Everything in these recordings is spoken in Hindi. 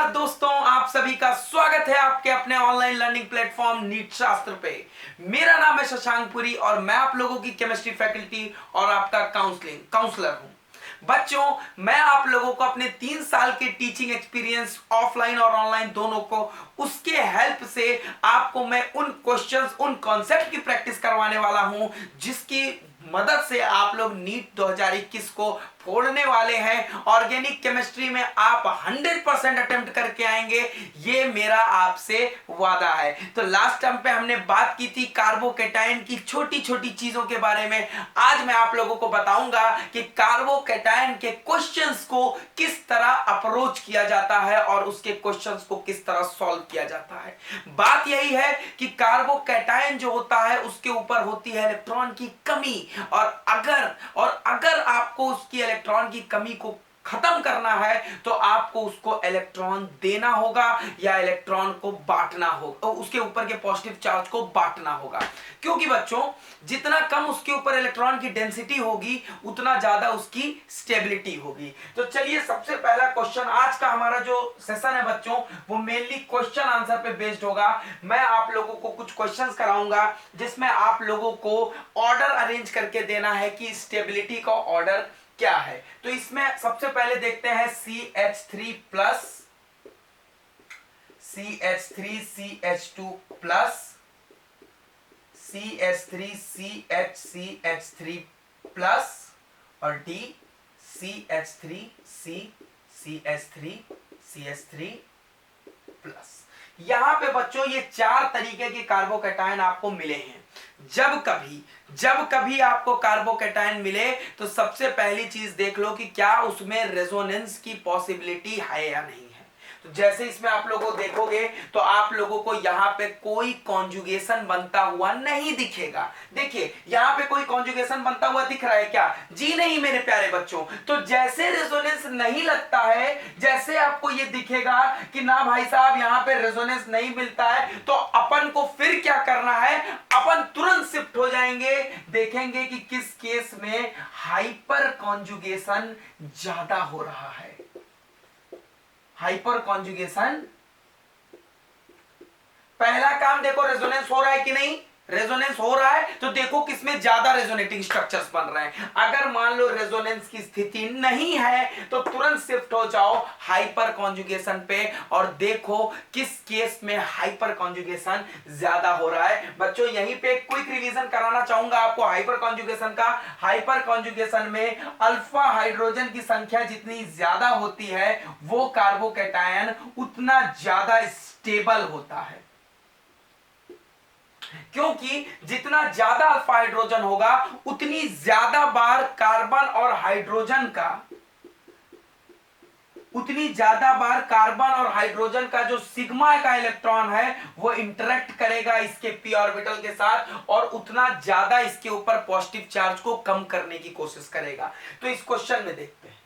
नमस्कार दोस्तों, आप सभी का स्वागत है आपके अपने ऑनलाइन लर्निंग प्लेटफॉर्म नीट शास्त्र पे। मेरा नाम है शशांक पुरी और मैं आप लोगों की केमिस्ट्री फैकल्टी और आपका काउंसलर हूं। बच्चों, मैं आप लोगों को अपने 3 साल के टीचिंग एक्सपीरियंस ऑफलाइन और ऑनलाइन दोनों को उसके हेल्प से आपको मैं उन क्वेश्चंस, उन कॉन्सेप्ट की प्रैक्टिस करवाने वाला हूं जिसकी मदद से आप लोग नीट 2021 को फोड़ने वाले हैं। ऑर्गेनिक केमिस्ट्री में आप 100% अटेम्प्ट करके आएंगे, ये मेरा आपसे वादा है। तो लास्ट टाइम पे हमने बात की थी कार्बोकैटायन की छोटी छोटी चीजों के बारे में। आज मैं आप लोगों को बताऊंगा कि कार्बोकैटायन के क्वेश्चंस को किस तरह अप्रोच किया जाता है और उसके क्वेश्चंस को किस तरह सॉल्व किया जाता है। बात यही है कि कार्बोकैटायन जो होता है उसके ऊपर होती है इलेक्ट्रॉन की कमी, और अगर आपको उसकी इलेक्ट्रॉन की कमी को खत्म करना है तो आपको उसको इलेक्ट्रॉन देना होगा या इलेक्ट्रॉन को बांटना होगा, उसके ऊपर के पॉजिटिव चार्ज को बांटना होगा। क्योंकि बच्चों, जितना कम उसके ऊपर इलेक्ट्रॉन की डेंसिटी होगी उतना ज्यादा उसकी स्टेबिलिटी होगी। तो चलिए, सबसे पहला क्वेश्चन आज का हमारा जो सेशन है बच्चों, वो मेनली क्वेश्चन आंसर पे बेस्ड होगा। मैं आप लोगों को कुछ क्वेश्चंस कराऊंगा जिसमें आप लोगों को ऑर्डर अरेंज करके देना है कि स्टेबिलिटी का ऑर्डर क्या है। तो इसमें सबसे पहले देखते हैं CH3 plus, CH3 CH2 plus, CH3 CH3 plus और D CH3 CH3 प्लस। यहां पे बच्चों ये 4 तरीके के कार्बोकैटायन आपको मिले हैं। जब कभी आपको कार्बोकैटायन मिले तो सबसे पहली चीज देख लो कि क्या उसमें रेजोनेंस की पॉसिबिलिटी है या नहीं है। तो जैसे इसमें आप लोगों को देखोगे तो आप लोगों को यहां पे कोई कॉन्जुगेशन बनता हुआ नहीं दिखेगा। देखिए, यहां पे कोई कॉन्जुगेशन बनता हुआ दिख रहा है क्या? जी नहीं मेरे प्यारे बच्चों। तो जैसे रेजोनेंस नहीं लगता है, जैसे आपको ये दिखेगा कि ना भाई साहब यहां पे रेजोनेंस नहीं मिलता है, तो अपन को फिर क्या करना है? अपन तुरंत शिफ्ट हो जाएंगे, देखेंगे कि किस केस में हाइपर कॉन्जुगेशन ज्यादा हो रहा है। हाइपर कॉन्जुगेशन, पहला काम देखो, रेजोनेंस हो रहा है कि नहीं। रेजोनेंस हो रहा है तो देखो किसमें ज्यादा रेजोनेटिंग स्ट्रक्चर्स बन रहे हैं। अगर मान लो रेजोनेंस की स्थिति नहीं है तो तुरंत शिफ्ट हो जाओ हाइपर कॉन्जुगेशन पे और देखो किस केस में हाइपर कॉन्जुगेशन ज्यादा हो रहा है। बच्चों, यहीं पे क्विक रिवीजन कराना चाहूंगा आपको हाइपर कॉन्जुगेशन का। हाइपर कॉन्जुगेशन में अल्फा हाइड्रोजन की संख्या जितनी ज्यादा होती है वो कार्बोकैटायन उतना ज्यादा स्टेबल होता है, क्योंकि जितना ज्यादा अल्फा हाइड्रोजन होगा उतनी ज्यादा बार कार्बन और हाइड्रोजन का जो सिग्मा का इलेक्ट्रॉन है वो इंटरेक्ट करेगा इसके पी ऑर्बिटल के साथ और उतना ज्यादा इसके ऊपर पॉजिटिव चार्ज को कम करने की कोशिश करेगा। तो इस क्वेश्चन में देखते हैं,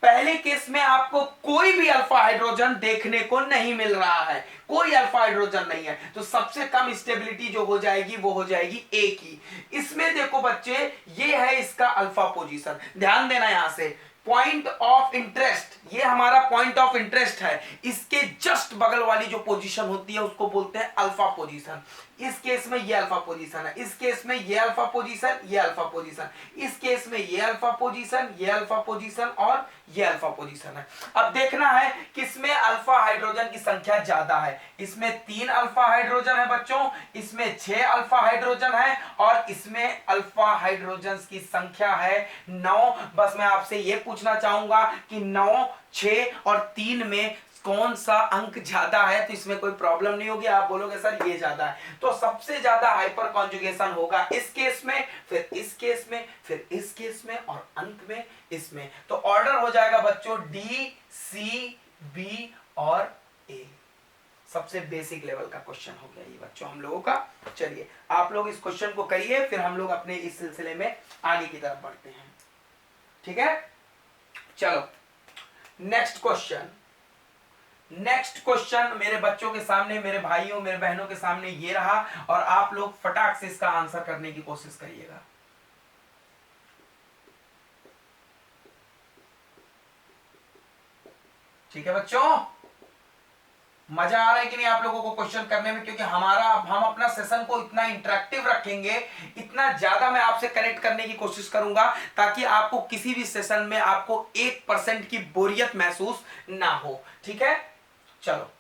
पहले केस में आपको कोई भी अल्फा हाइड्रोजन देखने को नहीं मिल रहा है, कोई अल्फा हाइड्रोजन नहीं है, तो सबसे कम स्टेबिलिटी जो हो जाएगी वो हो जाएगी ए की। इसमें देखो बच्चे, ये है इसका अल्फा पोजीशन। ध्यान देना, यहां से पॉइंट ऑफ इंटरेस्ट, ये हमारा पॉइंट ऑफ इंटरेस्ट है। इसके जस्ट बगल वाली जो पोजीशन होती है उसको बोलते हैं अल्फा पोजीशन। इस केस में ये अल्फा पोजीशन है, इस केस में ये अल्फा पोजीशन, ये अल्फा पोजीशन, इस केस में ये अल्फा पोजीशन, ये अल्फा पोजीशन और ये अल्फा पोजीशन है। अब देखना है किसमें अल्फा हाइड्रोजन की संख्या ज्यादा है। इसमें 3 अल्फा हाइड्रोजन है बच्चों, इसमें 6 अल्फा हाइड्रोजन है और इसमें अल्फा हाइड्रोजन की संख्या है 9। बस मैं आपसे यह पूछना चाहूंगा कि 9, 6 और 3 में कौन सा अंक ज्यादा है। तो इसमें कोई प्रॉब्लम नहीं होगी, आप बोलोगे सर ये ज्यादा है। तो सबसे ज्यादा हाइपर कॉन्जुगेशन होगा इस केस में, फिर इस केस में, फिर इस केस में और अंत में इसमें। तो ऑर्डर हो जाएगा बच्चों डी, सी, बी और ए। सबसे बेसिक लेवल का क्वेश्चन हो गया ये बच्चों हम लोगों का। चलिए, आप लोग इस क्वेश्चन को करिए, फिर हम लोग अपने इस सिलसिले में आगे की तरफ बढ़ते हैं। ठीक है, चलो नेक्स्ट क्वेश्चन मेरे बच्चों के सामने, मेरे भाइयों, मेरे बहनों के सामने ये रहा और आप लोग फटाक से इसका आंसर करने की कोशिश करिएगा। ठीक है बच्चों, मजा आ रहा है कि नहीं आप लोगों को क्वेश्चन करने में? क्योंकि हम अपना सेशन को इतना इंटरेक्टिव रखेंगे, इतना ज्यादा मैं आपसे कनेक्ट करने की कोशिश करूंगा ताकि आपको किसी भी सेशन में आपको 1% की बोरियत महसूस ना हो। ठीक है, चलो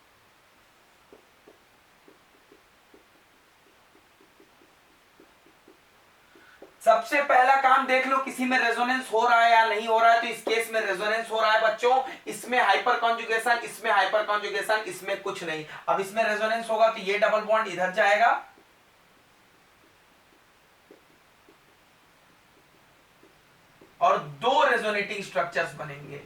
सबसे पहला काम देख लो किसी में रेजोनेंस हो रहा है या नहीं हो रहा है। तो इस केस में रेजोनेंस हो रहा है बच्चों, इसमें हाइपर कॉन्जुगेशन, इसमें हाइपर कॉन्जुगेशन, इसमें कुछ नहीं। अब इसमें रेजोनेंस होगा तो ये डबल बॉन्ड इधर जाएगा और दो रेजोनेटिंग स्ट्रक्चर्स बनेंगे।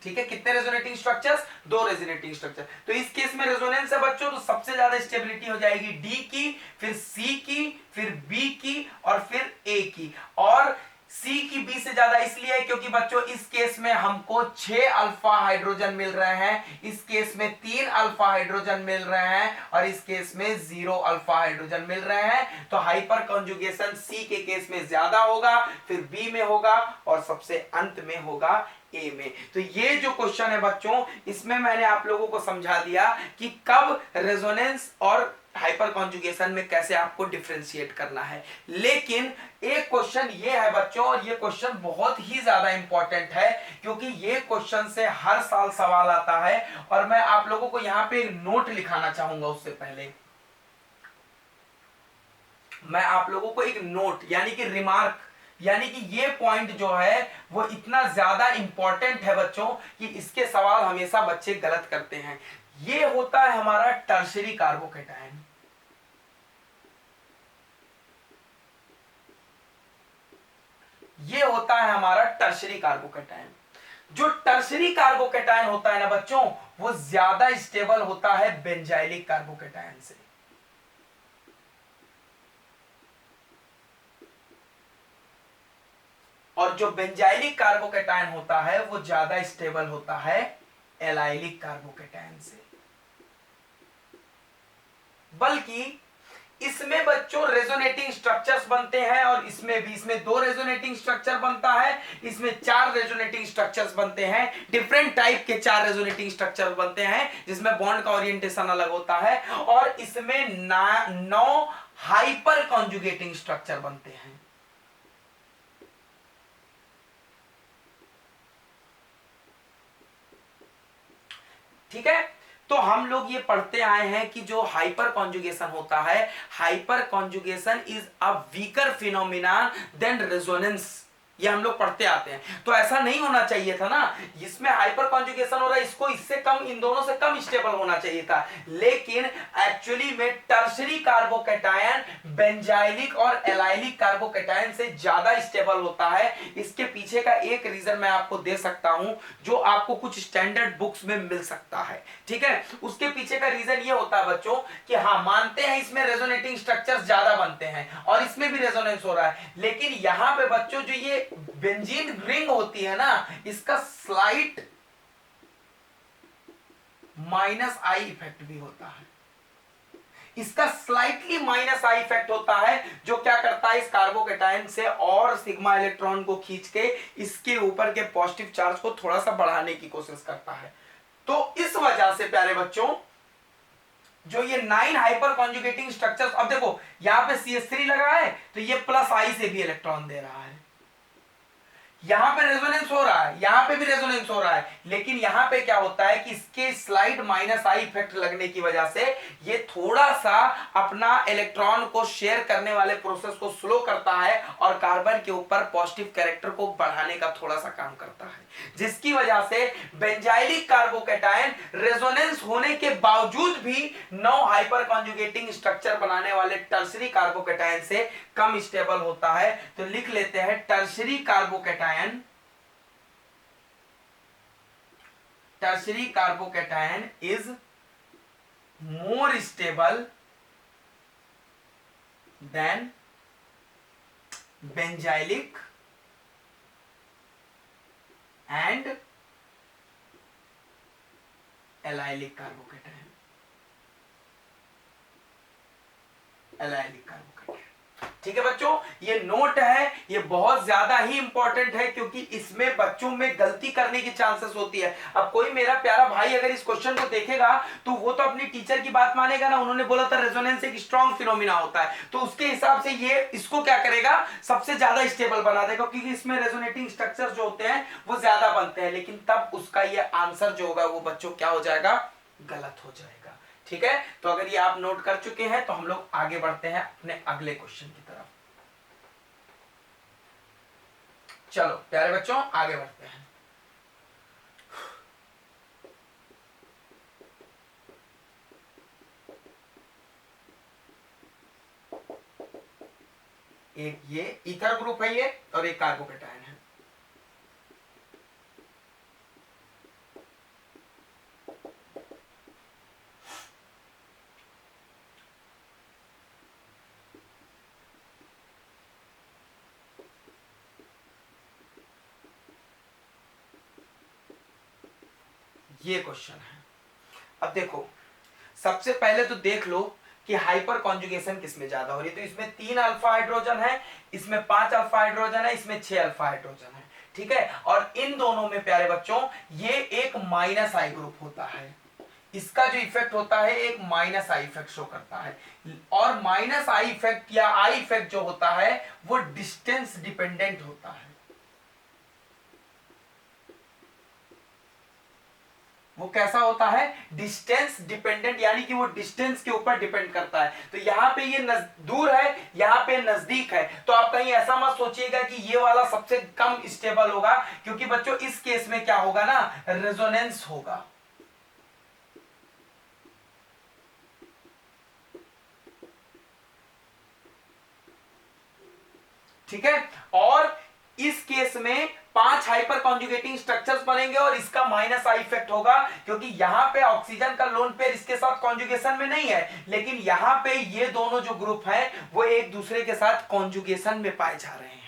ठीक है, कितने रेजोनेटिंग स्ट्रक्चर्स? दो रेजोनेटिंग स्ट्रक्चर। तो इस केस में रेजोनेंस है बच्चों, तो सबसे ज्यादा स्टेबिलिटी हो जाएगी डी की, फिर सी की, फिर बी की और फिर ए की। और सी की बी से ज्यादा इसलिए क्योंकि बच्चों इस केस में हमको 6 अल्फा हाइड्रोजन मिल रहे हैं, इस केस में 3 अल्फा हाइड्रोजन मिल रहे हैं और इस केस में 0 अल्फा हाइड्रोजन मिल रहे हैं। तो हाइपर कॉन्जुगेशन सी के केस में ज्यादा होगा, फिर बी में होगा और सबसे अंत में होगा ए में। तो ये जो क्वेश्चन है बच्चों, इसमें मैंने आप लोगों को समझा दिया कि कब रेजोनेंस और हाइपर कॉन्जुगेशन में कैसे आपको डिफरेंशिएट करना है। लेकिन एक क्वेश्चन ये है बच्चों, और ये क्वेश्चन बहुत ही ज्यादा इंपॉर्टेंट है क्योंकि ये क्वेश्चन से हर साल सवाल आता है और मैं आप लोगों को यहां पे एक नोट लिखाना चाहूंगा। उससे पहले मैं आप लोगों को एक नोट यानी कि रिमार्क, यानी कि ये पॉइंट जो है वो इतना ज्यादा इंपॉर्टेंट है बच्चों कि इसके सवाल हमेशा बच्चे गलत करते हैं। ये होता है हमारा टर्शियरी कार्बोकैटायन। ये होता है हमारा टर्शियरी कार्बोकैटायन। जो टर्शियरी कार्बोकैटायन होता है ना बच्चों, वो ज्यादा स्टेबल होता है बेंजाइलिक कार्बोकैटायन से। और जो बेंजाइलिक कार्बोकैटायन होता है वो ज्यादा स्टेबल होता है एलाइलिक कार्बोकैटायन से। बल्कि इसमें बच्चों रेजोनेटिंग स्ट्रक्चर्स बनते हैं और इसमें भी, इसमें 2 रेजोनेटिंग स्ट्रक्चर बनता है, इसमें 4 रेजोनेटिंग स्ट्रक्चर्स बनते हैं। डिफरेंट टाइप के 4 रेजोनेटिंग स्ट्रक्चर बनते हैं जिसमें बॉन्ड का ओरिएंटेशन अलग होता है और इसमें 9 हाइपर कॉन्जुगेटिंग स्ट्रक्चर बनते हैं। ठीक है, तो हम लोग ये पढ़ते आए हैं कि जो हाइपर कॉन्जुगेशन होता है, hyper conjugation is a weaker phenomena than resonance. ये हम लोग पढ़ते आते हैं। तो ऐसा नहीं होना चाहिए था ना, इसमें हाइपर कॉन्जुगेशन हो रहा है, इसको इससे कम, इन दोनों से कम स्टेबल होना चाहिए था। लेकिन एक्चुअली में टर्शियरी कार्बोकैटायन बेंजाइलिक और एलाइलिक कार्बोकैटायन से ज्यादा स्टेबल होता है। इसके पीछे का एक रीजन मैं आपको दे सकता हूं जो आपको कुछ स्टैंडर्ड बुक्स में मिल सकता है। ठीक है, उसके पीछे का रीजन ये होता है बच्चों कि हाँ, मानते हैं इसमें रेजोनेटिंग स्ट्रक्चर्स ज्यादा बनते हैं और इसमें भी रेजोनेंस हो रहा है, लेकिन यहां पे बच्चों जो ये बेंजीन रिंग होती है ना, इसका स्लाइट माइनस आई इफेक्ट भी होता है। इसका स्लाइटली माइनस आई इफेक्ट होता है जो क्या करता है, इस कार्बोकैटायन से और सिग्मा इलेक्ट्रॉन को खींच के इसके ऊपर के पॉजिटिव चार्ज को थोड़ा सा बढ़ाने की कोशिश करता है। तो इस वजह से प्यारे बच्चों जो ये 9 हाइपर कॉन्जुगेटिंग स्ट्रक्चर्स, अब देखो यहां पे CH3 लगा है तो ये प्लस आई से भी इलेक्ट्रॉन दे रहा है, यहां पे रेजोनेंस हो रहा है, यहां पे भी रेजोनेंस हो रहा है, लेकिन यहां पे क्या होता है कि इसके स्लाइड माइनस आई इफेक्ट लगने की वजह से ये थोड़ा सा अपना इलेक्ट्रॉन को शेयर करने वाले प्रोसेस को स्लो करता है और कार्बन के ऊपर पॉजिटिव कैरेक्टर को बढ़ाने का थोड़ा सा काम करता है, जिसकी वजह से बेंजाइलिक कार्बोकैटायन रेजोनेंस होने के बावजूद भी 9 हाइपर कॉन्जुगेटिंग स्ट्रक्चर बनाने वाले टर्शियरी कार्बोकैटायन से कम स्टेबल होता है। तो लिख लेते हैं tertiary carbocation, tertiary carbocation is more stable than benzylic and allylic carbocation. allylic carbocation ठीक है बच्चों, ये नोट है, ये बहुत ज्यादा ही इंपॉर्टेंट है क्योंकि इसमें बच्चों में गलती करने की चांसेस होती है। अब कोई मेरा प्यारा भाई अगर इस क्वेश्चन को देखेगा तो वो तो अपनी टीचर की बात मानेगा ना, उन्होंने बोला था रेजोनेंस एक स्ट्रॉन्ग फिनोमिना होता है, तो उसके हिसाब से ये इसको क्या करेगा, सबसे ज्यादा स्टेबल बना देगा क्योंकि इसमें रेजोनेटिंग स्ट्रक्चर जो होते हैं वो ज्यादा बनते हैं, लेकिन तब उसका ये आंसर जो होगा वो बच्चों क्या हो जाएगा, गलत हो जाएगा। ठीक है, तो अगर ये आप नोट कर चुके हैं तो हम लोग आगे बढ़ते हैं अपने अगले क्वेश्चन की तरफ। चलो प्यारे बच्चों आगे बढ़ते हैं। एक ये ईथर ग्रुप है ये, और एक कार्बोकेटायन है। ये क्वेश्चन है। अब देखो, सबसे पहले तो देख लो कि हाइपर कॉन्जुगेशन किसमें ज्यादा हो रही है। तो इसमें 3 अल्फा हाइड्रोजन है, इसमें 5 अल्फा हाइड्रोजन है, इसमें 6 अल्फा हाइड्रोजन है। ठीक है, और इन दोनों में प्यारे बच्चों ये एक माइनस आई ग्रुप होता है। इसका जो इफेक्ट होता है एक माइनस आई इफेक्ट शो करता है, और माइनस आई इफेक्ट या आई इफेक्ट जो होता है वो डिस्टेंस डिपेंडेंट होता है। वो कैसा होता है, डिस्टेंस डिपेंडेंट, यानी कि वो डिस्टेंस के ऊपर डिपेंड करता है। तो यहाँ पे ये दूर है, यहाँ पे नजदीक है, तो आप कहीं ऐसा मत सोचिएगा कि ये वाला सबसे कम स्टेबल होगा, क्योंकि बच्चों इस केस में क्या होगा ना, रेजोनेंस होगा। ठीक है, और इस केस में 5 हाइपर कॉन्जुगेटिंग स्ट्रक्चर्स बनेंगे और इसका माइनस आई इफेक्ट होगा, क्योंकि यहां पे ऑक्सीजन का लोन पेयर इसके साथ कॉन्जुगेशन में नहीं है, लेकिन यहां पे ये दोनों जो ग्रुप हैं वो एक दूसरे के साथ कॉन्जुगेशन में पाए जा रहे हैं।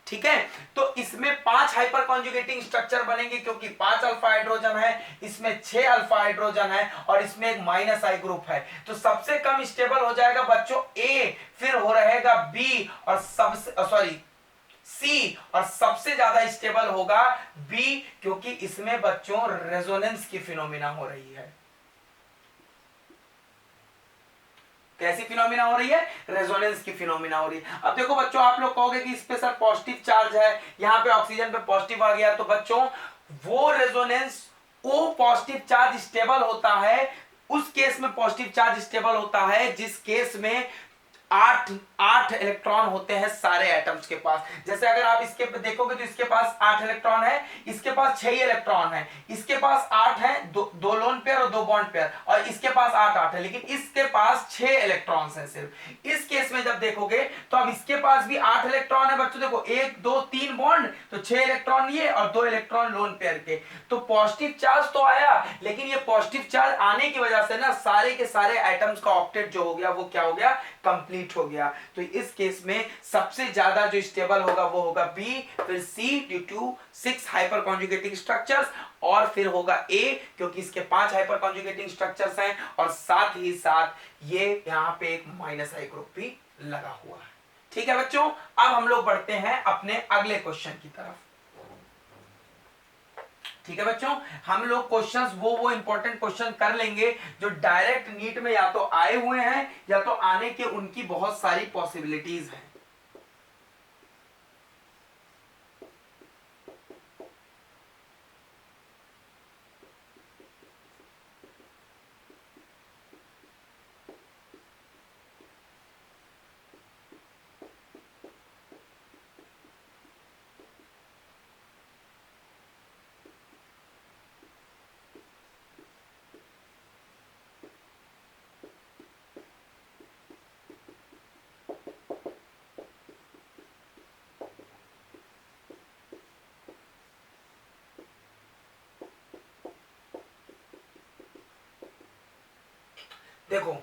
ठीक है, तो इसमें 5 हाइपर कॉन्जुगेटिंग स्ट्रक्चर बनेंगे क्योंकि 5 अल्फा हाइड्रोजन है, इसमें 6 अल्फा हाइड्रोजन है, और इसमें एक माइनस आई ग्रुप है। तो सबसे कम स्टेबल हो जाएगा बच्चों ए, फिर हो रहेगा बी, और सबसे सी, और सबसे ज्यादा स्टेबल होगा बी, क्योंकि इसमें बच्चों रेजोनेंस की फिनोमिना हो रही है। कैसी फिनोमिना हो रही है, रेजोनेंस की फिनोमिना हो रही है। अब देखो बच्चों, आप लोग कहोगे कि इस पे सर पॉजिटिव चार्ज है, यहां पे ऑक्सीजन पे पॉजिटिव आ गया, तो बच्चों वो रेजोनेंस, वो पॉजिटिव चार्ज स्टेबल होता है, उस केस में पॉजिटिव चार्ज स्टेबल होता है जिस केस में 8 इलेक्ट्रॉन होते हैं सारे एटम्स के पास। जैसे अगर आप इसके पे देखोगे तो इसके पास 8 इलेक्ट्रॉन है, इसके पास 6 ही इलेक्ट्रॉन है, इसके पास 8 है, दो लोन पेयर और 2 बॉन्ड पेयर, और इसके पास 8 है, लेकिन इसके पास 6 इलेक्ट्रॉन्स हैं सिर्फ। इस केस में जब देखोगे तो अब इसके पास भी 8 इलेक्ट्रॉन है बच्चों, देखो 1 2 3 बॉन्ड, तो 6 इलेक्ट्रॉन ये और 2 इलेक्ट्रॉन लोन पेयर के। तो पॉजिटिव चार्ज तो आया, लेकिन ये पॉजिटिव चार्ज आने की वजह से ना सारे के सारे एटम्स का ऑक्टेट जो हो गया वो क्या हो गया, कंप्लीट हो गया। तो इस केस में सबसे ज्यादा जो स्टेबल होगा वो होगा बी, फिर C due to 6 hyper conjugating structures, और फिर होगा ए क्योंकि इसके 5 हाइपर कॉन्जुगेटिंग स्ट्रक्चर्स हैं, और साथ ही साथ ये यहां पे एक माइनस आई ग्रुप भी लगा हुआ है। ठीक है बच्चों, अब हम लोग बढ़ते हैं अपने अगले क्वेश्चन की तरफ। ठीक है बच्चों, हम लोग क्वेश्चंस वो इंपॉर्टेंट क्वेश्चन कर लेंगे जो डायरेक्ट नीट में या तो आए हुए हैं या तो आने के उनकी बहुत सारी पॉसिबिलिटीज हैं। देखो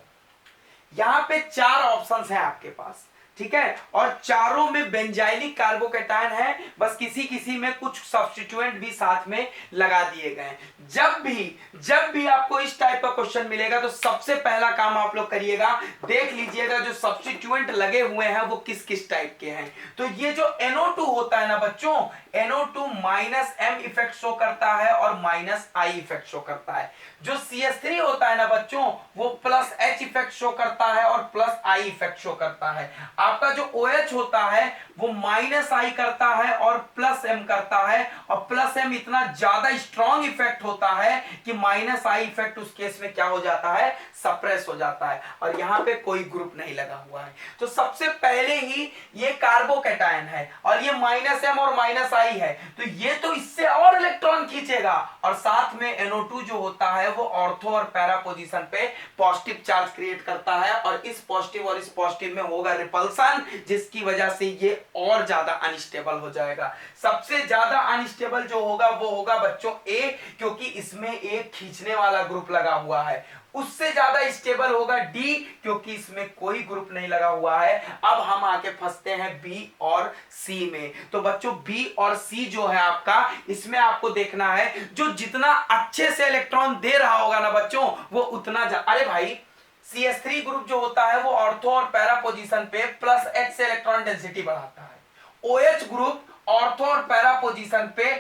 यहां पे 4 ऑप्शंस हैं आपके पास, ठीक है, और चारों में बेंजाइलिक कार्बोकेटायन है, बस किसी किसी में कुछ सब्स्टिट्यूएंट भी साथ में लगा दिए गए हैं। जब भी आपको इस टाइप का क्वेश्चन मिलेगा तो सबसे पहला काम आप लोग करिएगा, देख लीजिएगा जो सब्स्टिट्यूएंट लगे हुए हैं वो किस किस टाइप के हैं। तो ये जो NO2 होता है ना बच्चों, NO2 -M इफेक्ट शो करता है और -I इफेक्ट शो करता है। जो CH3 होता है ना बच्चों, वो +H इफेक्ट शो करता है और +I इफेक्ट शो करता है। आपका जो OH होता है वो -I करता है और +M करता है, और +M इतना ज्यादा स्ट्रॉन्ग इफेक्ट होता है कि -I इफेक्ट उस केस में क्या हो जाता है, सप्रेस हो जाता है, और यहां पे कोई ग्रुप नहीं लगा हुआ है। तो सबसे पहले ही ये कार्बोकैटायन है और ये -M और -I है, तो ये तो इससे और इलेक्ट्रॉन खींचेगा, और साथ में NO2 जो होता है वो ऑर्थो और पैरा पोजीशन पे पॉजिटिव चार्ज क्रिएट करता है, और इस पॉजिटिव और इस पॉजिटिव में होगा रिपल्सन, जिसकी वजह से ये और ज्यादा अनस्टेबल हो जाएगा। सबसे ज्यादा अनस्टेबल जो होगा वो होगा बच्चों A, क्योंकि इसमें एक खींचने वाला ग्रुप लगा हुआ है। उससे ज्यादा स्टेबल होगा D, क्योंकि इसमें कोई ग्रुप नहीं लगा हुआ है। अब हम आके फंसते हैं B और C में। तो बच्चों B और C जो है आपका, इसमें आपको देखना है जो जितना अच्छे से इलेक्ट्रॉन दे रहा होगा ना बच्चों, वो उतना अरे भाई CH3 ग्रुप जो होता है वो ऑर्थो और पैरा पोजीशन पे +H से इलेक्ट्रॉन डेंसिटी बढ़ाता है। OH ग्रुप ऑर्थो और पैरा पोजीशन पे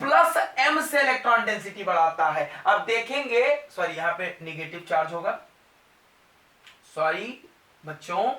+M से इलेक्ट्रॉन डेंसिटी बढ़ाता है। अब देखेंगे, सॉरी यहां पे निगेटिव चार्ज होगा, सॉरी बच्चों,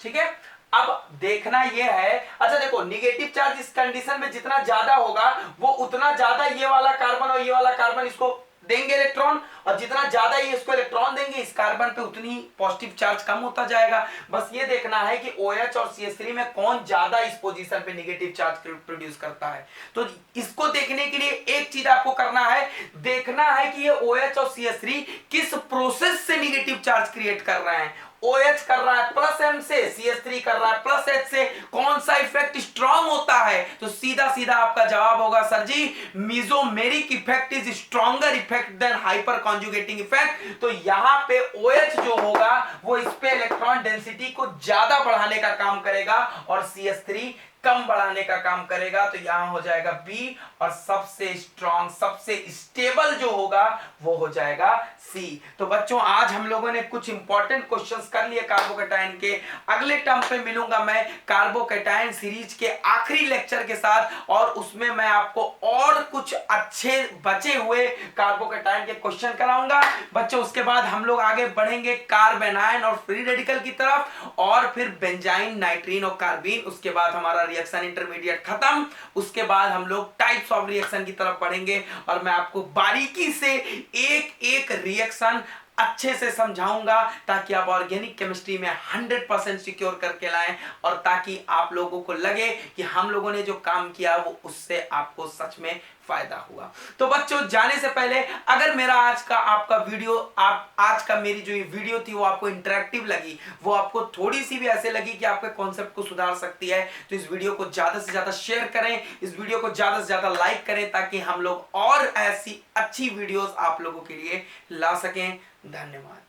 ठीक है। अब देखना यह है, अच्छा देखो निगेटिव चार्ज इस कंडीशन में जितना ज्यादा होगा वो उतना ज्यादा ये वाला कार्बन और ये वाला कार्बन इसको देंगे इलेक्ट्रॉन, और जितना ज्यादा ये इसको इलेक्ट्रॉन देंगे इस कार्बन पे उतनी पॉजिटिव चार्ज कम होता जाएगा। बस ये देखना है कि OH और CH3 में कौन ज्यादा इस पोजीशन पे नेगेटिव चार्ज प्रोड्यूस करता है। तो इसको देखने के लिए एक चीज आपको करना है, देखना है कि ये OH और CH3 किस प्रोसेस से नेगेटिव चार्ज क्रिएट कर रहे हैं। OH कर रहा है +M से, CH3 कर रहा है +H से, कौन सा इफेक्ट स्ट्रॉन्ग होता है? तो सीधा सीधा आपका जवाब होगा sir ji mesomeric effect is stronger effect than hyper conjugating effect. तो यहां पे OH जो होगा वो इस पे इलेक्ट्रॉन डेंसिटी को ज्यादा बढ़ाने का काम करेगा और CH3 कम बढ़ाने का काम करेगा। तो यहां हो जाएगा B, और सबसे स्ट्रॉन्ग सबसे स्टेबल जो होगा वो हो जाएगा C। तो बच्चों आज हम लोगों ने कुछ इंपॉर्टेंट क्वेश्चंस कर लिए कार्बोकैटायन के। अगले टर्म पे मिलूंगा मैं कार्बोकैटायन सीरीज के आखिरी लेक्चर के साथ, और उसमें मैं आपको और कुछ अच्छे बचे हुए कार्बोकैटायन के क्वेश्चन कराऊंगा बच्चों। उसके बाद हम लोग आगे बढ़ेंगे कार्बेनाइन और फ्री रेडिकल की तरफ, और फिर बेंजाइन, नाइट्रीन और कार्बीन। उसके बाद हमारा रिएक्शन इंटरमीडिएट खत्म, उसके बाद हम लोग टाइप्स ऑफ रिएक्शन की तरफ बढ़ेंगे, और मैं आपको बारीकी से एक एक रिएक्शन अच्छे से समझाऊंगा ताकि आप ऑर्गेनिक केमिस्ट्री में 100% सिक्योर करके लाएं, और ताकि आप लोगों को लगे कि हम लोगों ने जो काम किया वो उससे आपको सच में फायदा हुआ। तो बच्चों जाने से पहले अगर मेरा आज का आपका वीडियो, आज का मेरी जो ये वीडियो थी वो आपको इंटरेक्टिव लगी, वो आपको थोड़ी सी भी ऐसे लगी कि आपके कॉन्सेप्ट को सुधार सकती है, तो इस वीडियो को ज्यादा से ज्यादा शेयर करें, इस वीडियो को ज्यादा से ज्यादा लाइक करें, ताकि हम लोग और ऐसी अच्छी वीडियोस आप लोगों के लिए ला सकें। धन्यवाद।